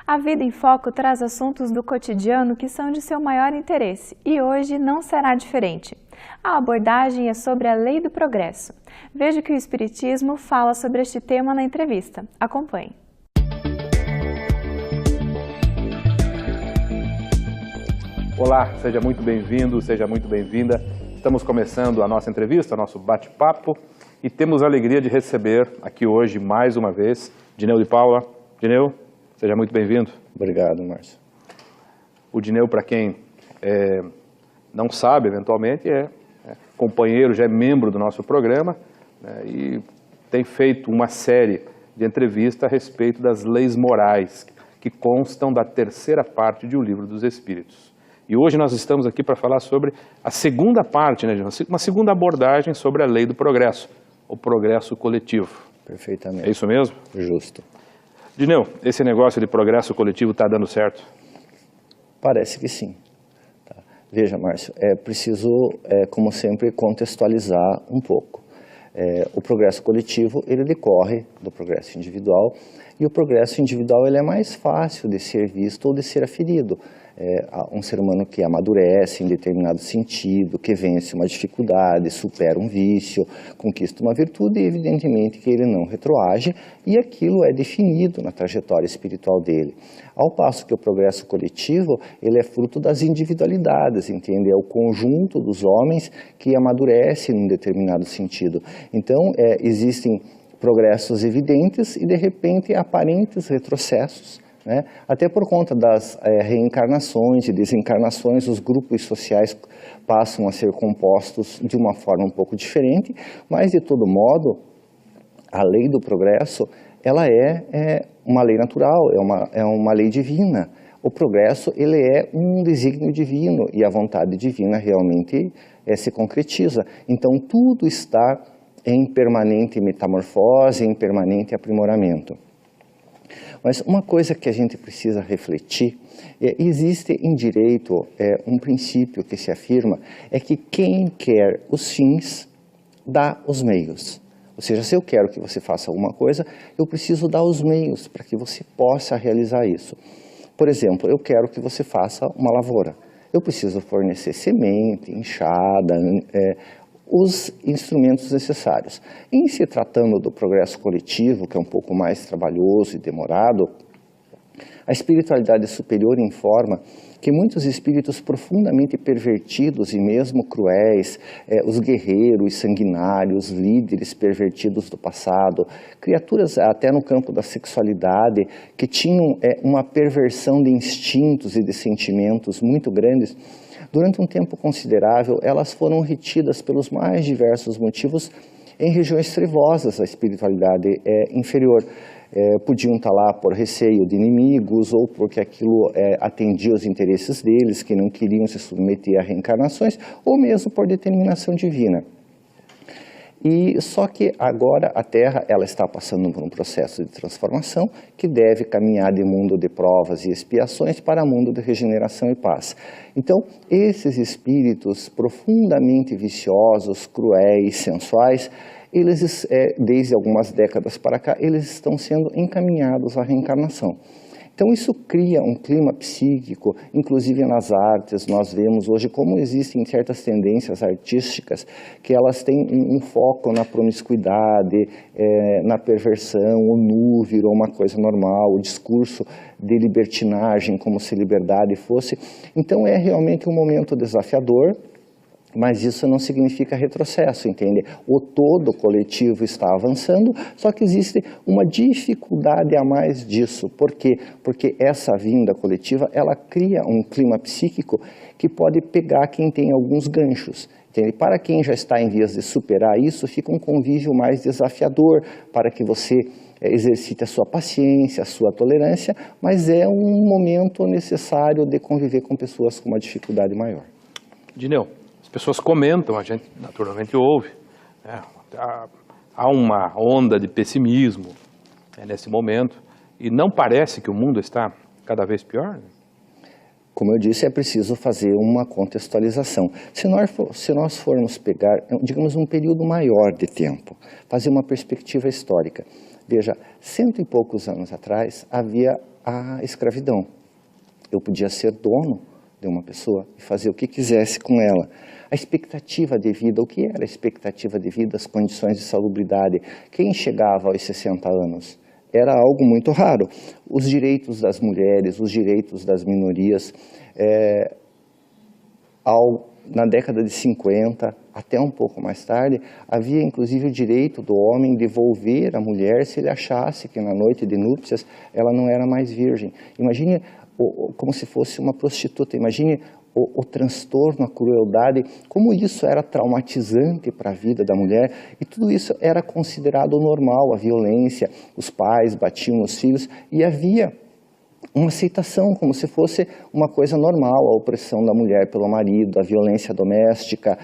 A Vida em Foco traz assuntos do cotidiano que são de seu maior interesse e hoje não será diferente. A abordagem é sobre a lei do progresso. Veja o que o Espiritismo fala sobre este tema na entrevista. Acompanhe. Olá, seja muito bem-vindo, seja muito bem-vinda. Estamos começando a nossa entrevista, nosso bate-papo, e temos a alegria de receber aqui hoje, mais uma vez, Dineu de Paula. Dineu, seja muito bem-vindo. Obrigado, Márcio. O Dineu, para quem não sabe, eventualmente, é companheiro, já é membro do nosso programa, né, e tem feito uma série de entrevistas a respeito das leis morais que constam da terceira parte de O Livro dos Espíritos. E hoje nós estamos aqui para falar sobre a segunda parte, né, uma segunda abordagem sobre a lei do progresso, o progresso coletivo. Perfeitamente. É isso mesmo? Justo. Dineu, esse negócio de progresso coletivo está dando certo? Parece que sim. Tá. Veja, Márcio, é preciso, como sempre, contextualizar um pouco. O progresso coletivo, ele decorre do progresso individual, e o progresso individual ele é mais fácil de ser visto ou de ser aferido. Um ser humano que amadurece em determinado sentido, que vence uma dificuldade, supera um vício, conquista uma virtude, e evidentemente que ele não retroage, e aquilo é definido na trajetória espiritual dele. Ao passo que o progresso coletivo, ele é fruto das individualidades, entende? É o conjunto dos homens que amadurece em um determinado sentido. Então, existem progressos evidentes e, de repente, aparentes retrocessos, né? Até por conta das reencarnações e desencarnações, os grupos sociais passam a ser compostos de uma forma um pouco diferente, mas, de todo modo, a lei do progresso, ela é uma lei natural, é uma lei divina. O progresso, ele é um desígnio divino, e a vontade divina realmente se concretiza. Então, tudo está em permanente metamorfose, em permanente aprimoramento. Mas uma coisa que a gente precisa refletir, existe em direito um princípio que se afirma, é que quem quer os fins, dá os meios. Ou seja, se eu quero que você faça alguma coisa, eu preciso dar os meios para que você possa realizar isso. Por exemplo, eu quero que você faça uma lavoura. Eu preciso fornecer semente, enxada, os instrumentos necessários. Em se tratando do progresso coletivo, que é um pouco mais trabalhoso e demorado, a espiritualidade superior informa que muitos espíritos profundamente pervertidos e mesmo cruéis, os guerreiros sanguinários, líderes pervertidos do passado, criaturas até no campo da sexualidade, que tinham uma perversão de instintos e de sentimentos muito grandes, durante um tempo considerável, elas foram retidas pelos mais diversos motivos em regiões trevosas da espiritualidade inferior. Podiam estar lá por receio de inimigos, ou porque aquilo atendia os interesses deles, que não queriam se submeter a reencarnações, ou mesmo por determinação divina. E só que agora a Terra ela está passando por um processo de transformação que deve caminhar de mundo de provas e expiações para mundo de regeneração e paz. Então, esses espíritos profundamente viciosos, cruéis, sensuais, eles, desde algumas décadas para cá, eles estão sendo encaminhados à reencarnação. Então isso cria um clima psíquico, inclusive nas artes. Nós vemos hoje como existem certas tendências artísticas que elas têm um foco na promiscuidade, na perversão, o nu virou uma coisa normal, o discurso de libertinagem como se liberdade fosse. Então é realmente um momento desafiador, mas isso não significa retrocesso, entende? O todo coletivo está avançando, só que existe uma dificuldade a mais disso. Por quê? Porque essa vinda coletiva, ela cria um clima psíquico que pode pegar quem tem alguns ganchos. Entende? Para quem já está em vias de superar isso, fica um convívio mais desafiador para que você exercite a sua paciência, a sua tolerância, mas é um momento necessário de conviver com pessoas com uma dificuldade maior. Dineu, as pessoas comentam, a gente naturalmente ouve, né? Há uma onda de pessimismo nesse momento, e não parece que o mundo está cada vez pior? Né? Como eu disse, é preciso fazer uma contextualização. Se nós formos pegar, digamos, um período maior de tempo, fazer uma perspectiva histórica, Veja, 100 e poucos anos atrás havia a escravidão. Eu podia ser dono de uma pessoa e fazer o que quisesse com ela. A expectativa de vida, o que era a expectativa de vida, as condições de salubridade? Quem chegava aos 60 anos? Era algo muito raro. Os direitos das mulheres, os direitos das minorias, na década de 50, até um pouco mais tarde, havia inclusive o direito do homem devolver a mulher se ele achasse que na noite de núpcias ela não era mais virgem. Imagine como se fosse uma prostituta, imagine o transtorno, a crueldade, como isso era traumatizante para a vida da mulher, e tudo isso era considerado normal, a violência, os pais batiam nos filhos, e havia uma aceitação, como se fosse uma coisa normal, a opressão da mulher pelo marido, a violência doméstica.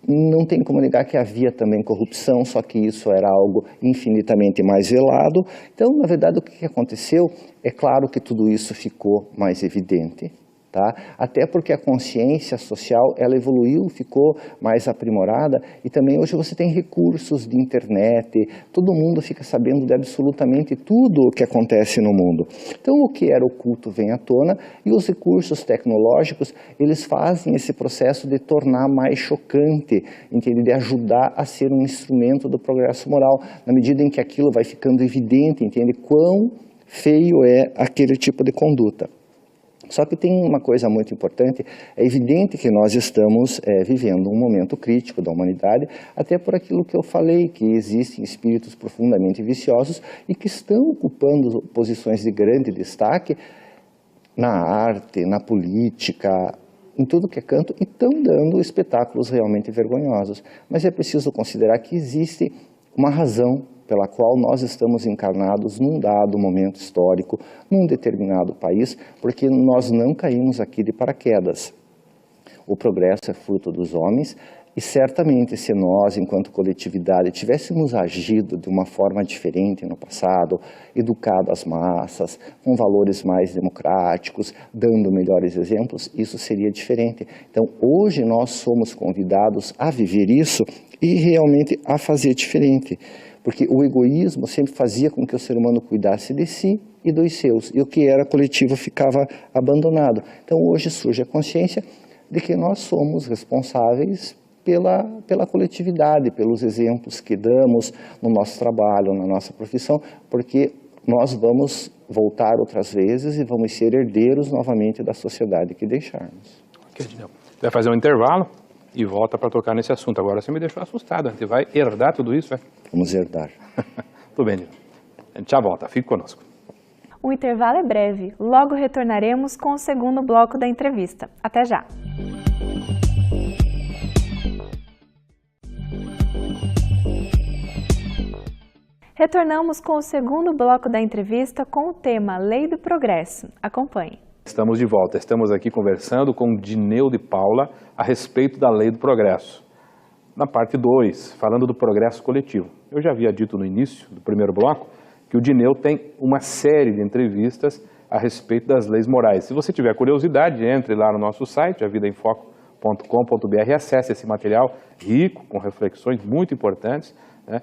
Não tem como negar que havia também corrupção, só que isso era algo infinitamente mais velado. Então, na verdade, o que aconteceu? É claro que tudo isso ficou mais evidente, tá? Até porque a consciência social, ela evoluiu, ficou mais aprimorada, e também hoje você tem recursos de internet, todo mundo fica sabendo de absolutamente tudo o que acontece no mundo. Então, o que era oculto vem à tona, e os recursos tecnológicos, eles fazem esse processo de tornar mais chocante, entende? De ajudar a ser um instrumento do progresso moral, na medida em que aquilo vai ficando evidente, entende? Quão feio é aquele tipo de conduta. Só que tem uma coisa muito importante, é evidente que nós estamos vivendo um momento crítico da humanidade, até por aquilo que eu falei, que existem espíritos profundamente viciosos e que estão ocupando posições de grande destaque na arte, na política, em tudo que é canto, e estão dando espetáculos realmente vergonhosos. Mas é preciso considerar que existe uma razão pela qual nós estamos encarnados num dado momento histórico, num determinado país, porque nós não caímos aqui de paraquedas. O progresso é fruto dos homens, e certamente se nós, enquanto coletividade, tivéssemos agido de uma forma diferente no passado, educado as massas, com valores mais democráticos, dando melhores exemplos, isso seria diferente. Então, hoje nós somos convidados a viver isso e realmente a fazer diferente. Porque o egoísmo sempre fazia com que o ser humano cuidasse de si e dos seus, e o que era coletivo ficava abandonado. Então hoje surge a consciência de que nós somos responsáveis pela coletividade, pelos exemplos que damos no nosso trabalho, na nossa profissão, porque nós vamos voltar outras vezes e vamos ser herdeiros novamente da sociedade que deixarmos. Ok, Dineu. Vai fazer um intervalo e volta para tocar nesse assunto. Agora você me deixou assustado. Você vai herdar tudo isso, é? Vamos herdar. Tudo bem, Dineu. A gente já volta. Fique conosco. O intervalo é breve. Logo retornaremos com o segundo bloco da entrevista. Até já! Retornamos com o segundo bloco da entrevista com o tema Lei do Progresso. Acompanhe. Estamos de volta. Estamos aqui conversando com Dineu de Paula a respeito da Lei do Progresso. Na parte 2, falando do progresso coletivo. Eu já havia dito no início do primeiro bloco que o Dineu tem uma série de entrevistas a respeito das leis morais. Se você tiver curiosidade, entre lá no nosso site, avidaemfoco.com.br, e acesse esse material rico, com reflexões muito importantes, né,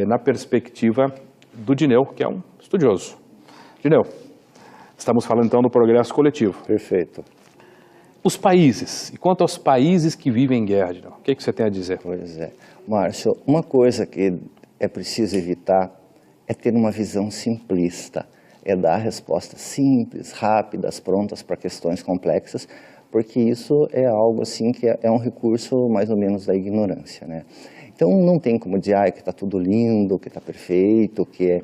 na perspectiva do Dineu, que é um estudioso. Dineu, estamos falando então do progresso coletivo. Perfeito. Os países, e quanto aos países que vivem em guerra, Dineu, o que você tem a dizer? Pois é. Márcio, uma coisa que é preciso evitar é ter uma visão simplista, é dar respostas simples, rápidas, prontas para questões complexas, porque isso é algo assim que é um recurso mais ou menos da ignorância, né? Então não tem como dizer que está tudo lindo, que está perfeito, que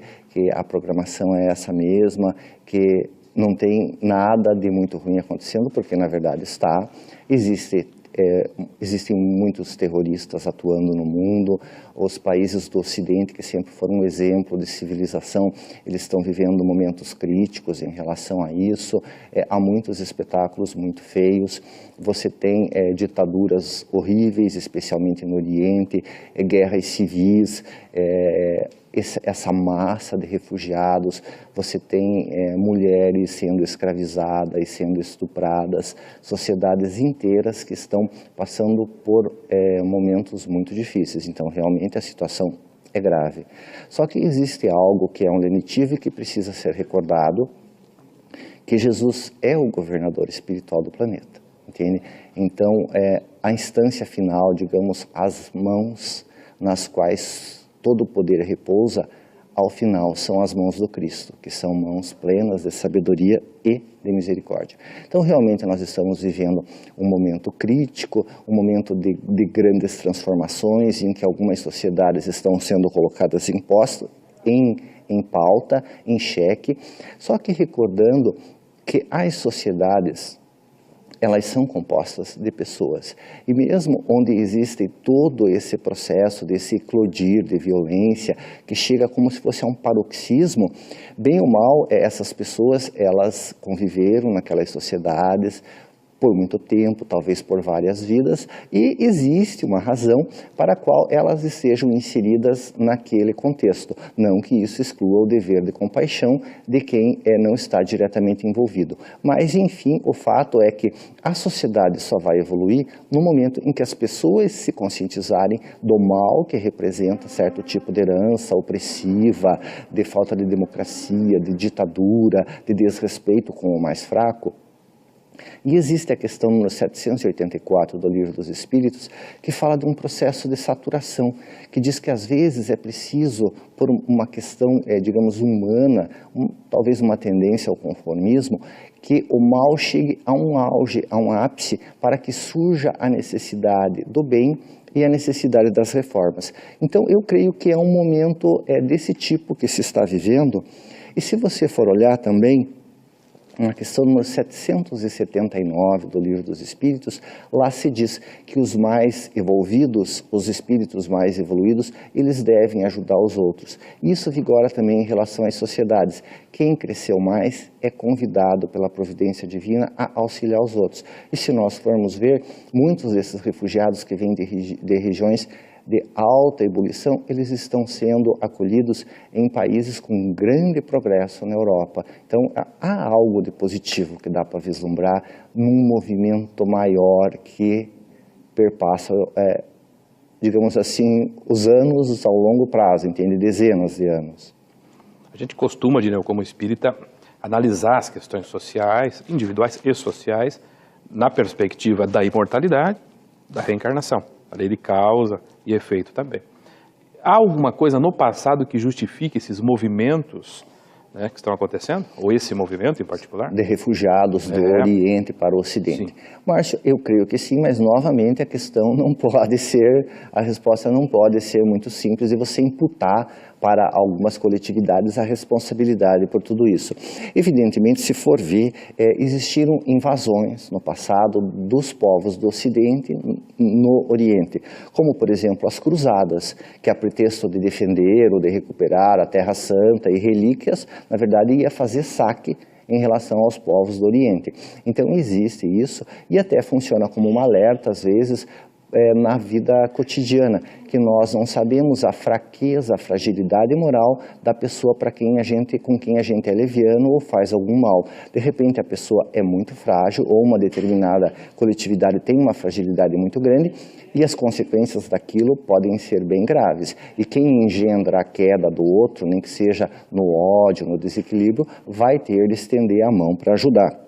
a programação é essa mesma, que não tem nada de muito ruim acontecendo, porque na verdade está. Existem muitos terroristas atuando no mundo, os países do Ocidente, que sempre foram um exemplo de civilização, eles estão vivendo momentos críticos em relação a isso, há muitos espetáculos muito feios, você tem ditaduras horríveis, especialmente no Oriente, guerras civis, essa massa de refugiados, você tem mulheres sendo escravizadas, sendo estupradas, sociedades inteiras que estão passando por momentos muito difíceis. Então, realmente, a situação é grave. Só que existe algo que é um lenitivo e que precisa ser recordado, que Jesus é o governador espiritual do planeta, entende? Então, a instância final, digamos, as mãos nas quais todo o poder repousa, ao final são as mãos do Cristo, que são mãos plenas de sabedoria e de misericórdia. Então, realmente, nós estamos vivendo um momento crítico, um momento de grandes transformações, em que algumas sociedades estão sendo colocadas em pauta, em xeque, só que recordando que as sociedades, elas são compostas de pessoas, e mesmo onde existe todo esse processo desse eclodir de violência, que chega como se fosse a um paroxismo, bem ou mal, essas pessoas, elas conviveram naquelas sociedades por muito tempo, talvez por várias vidas, e existe uma razão para a qual elas estejam inseridas naquele contexto. Não que isso exclua o dever de compaixão de quem não está diretamente envolvido. Mas, enfim, o fato é que a sociedade só vai evoluir no momento em que as pessoas se conscientizarem do mal que representa certo tipo de herança opressiva, de falta de democracia, de ditadura, de desrespeito com o mais fraco. E existe a questão número 784 do Livro dos Espíritos, que fala de um processo de saturação, que diz que às vezes é preciso, por uma questão, digamos, humana, talvez uma tendência ao conformismo, que o mal chegue a um auge, a um ápice, para que surja a necessidade do bem e a necessidade das reformas. Então, eu creio que é um momento desse tipo que se está vivendo, e se você for olhar também, na questão número 779 do Livro dos Espíritos, lá se diz que os mais evolvidos, os espíritos mais evoluídos, eles devem ajudar os outros. Isso vigora também em relação às sociedades. Quem cresceu mais é convidado pela providência divina a auxiliar os outros. E se nós formos ver, muitos desses refugiados que vêm de regiões de alta ebulição, eles estão sendo acolhidos em países com grande progresso na Europa. Então, há algo de positivo que dá para vislumbrar num movimento maior que perpassa, digamos assim, os anos ao longo prazo, entende? Dezenas de anos. A gente costuma, Dineu, como espírita, analisar as questões sociais, individuais e sociais, na perspectiva da imortalidade, da reencarnação, a lei de causa e efeito também. Há alguma coisa no passado que justifique esses movimentos, né, que estão acontecendo? Ou esse movimento em particular? De refugiados do Oriente para o Ocidente. Sim. Márcio, eu creio que sim, mas novamente a questão não pode ser, a resposta não pode ser muito simples e você imputar para algumas coletividades a responsabilidade por tudo isso. Evidentemente, se for ver, existiram invasões no passado dos povos do Ocidente no Oriente, como, por exemplo, as cruzadas, que a pretexto de defender ou de recuperar a Terra Santa e relíquias, na verdade, ia fazer saque em relação aos povos do Oriente. Então, existe isso e até funciona como um alerta, às vezes, na vida cotidiana, que nós não sabemos a fraqueza, a fragilidade moral da pessoa com quem a gente é leviano ou faz algum mal. De repente a pessoa é muito frágil ou uma determinada coletividade tem uma fragilidade muito grande e as consequências daquilo podem ser bem graves. E quem engendra a queda do outro, nem que seja no ódio, no desequilíbrio, vai ter de estender a mão para ajudar.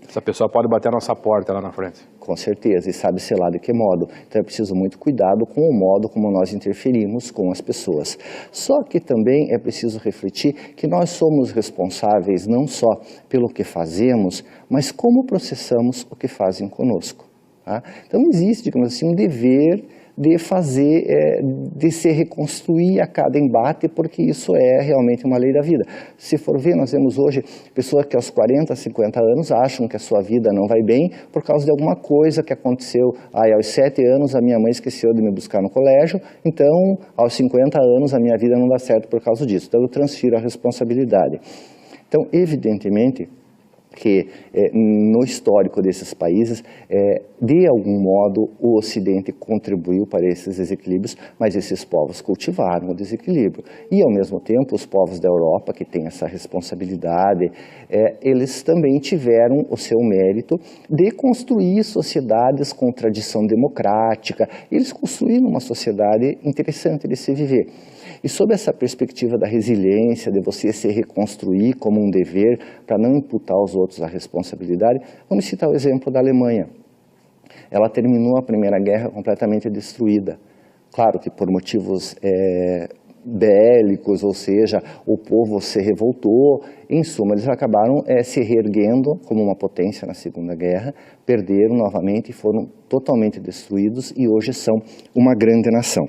Essa pessoa pode bater a nossa porta lá na frente. Com certeza, e sabe-se lá de que modo. Então é preciso muito cuidado com o modo como nós interferimos com as pessoas. Só que também é preciso refletir que nós somos responsáveis não só pelo que fazemos, mas como processamos o que fazem conosco. Tá? Então existe, digamos assim, um dever de fazer, de se reconstruir a cada embate, porque isso é realmente uma lei da vida. Se for ver, nós vemos hoje pessoas que aos 40, 50 anos acham que a sua vida não vai bem por causa de alguma coisa que aconteceu. Aos 7 anos a minha mãe esqueceu de me buscar no colégio, então aos 50 anos a minha vida não dá certo por causa disso. Então eu transfiro a responsabilidade. Então, evidentemente, que no histórico desses países, de algum modo, o Ocidente contribuiu para esses desequilíbrios, mas esses povos cultivaram o desequilíbrio. E, ao mesmo tempo, os povos da Europa, que têm essa responsabilidade, eles também tiveram o seu mérito de construir sociedades com tradição democrática. Eles construíram uma sociedade interessante de se viver. E sob essa perspectiva da resiliência, de você se reconstruir como um dever, para não imputar aos outros a responsabilidade, vamos citar o exemplo da Alemanha. Ela terminou a Primeira Guerra completamente destruída. Claro que por motivos bélicos, ou seja, o povo se revoltou, em suma, eles acabaram se reerguendo como uma potência na Segunda Guerra, perderam novamente e foram totalmente destruídos e hoje são uma grande nação.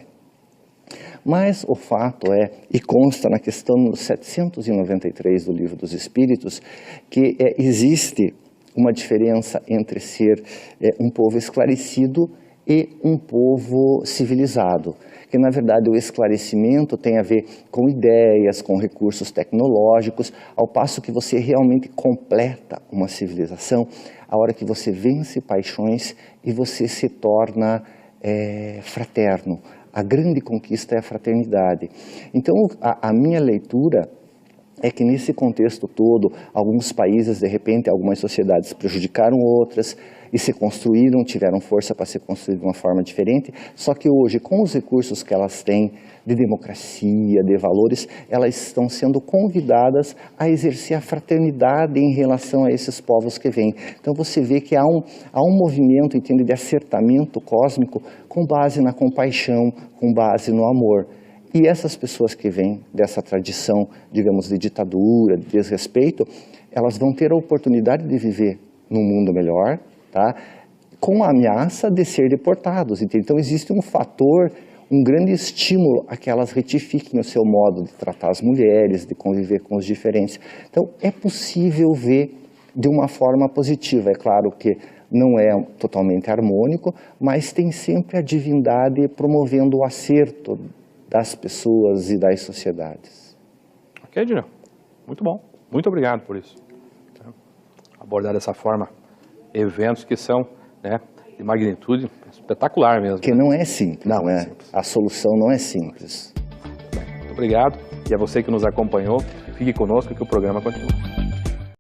Mas o fato e consta na questão 793 do Livro dos Espíritos, que existe uma diferença entre ser um povo esclarecido e um povo civilizado, que na verdade o esclarecimento tem a ver com ideias, com recursos tecnológicos, ao passo que você realmente completa uma civilização a hora que você vence paixões e você se torna fraterno. A grande conquista é a fraternidade. Então a minha leitura é que nesse contexto todo, alguns países, de repente, algumas sociedades prejudicaram outras e se construíram, tiveram força para se construir de uma forma diferente, só que hoje, com os recursos que elas têm de democracia, de valores, elas estão sendo convidadas a exercer a fraternidade em relação a esses povos que vêm. Então você vê que há um movimento, entende, de acertamento cósmico com base na compaixão, com base no amor. E essas pessoas que vêm dessa tradição, digamos, de ditadura, de desrespeito, elas vão ter a oportunidade de viver num mundo melhor, tá? Com a ameaça de ser deportados. Então existe um fator, um grande estímulo a que elas retifiquem o seu modo de tratar as mulheres, de conviver com os diferentes. Então é possível ver de uma forma positiva. É claro que não é totalmente harmônico, mas tem sempre a divindade promovendo o acerto das pessoas e das sociedades. Ok, Dineu. Muito bom. Muito obrigado por isso. Abordar dessa forma eventos que são de magnitude espetacular mesmo. Que não é simples. Não é simples. A solução não é simples. Muito obrigado. E a você que nos acompanhou, fique conosco que o programa continua.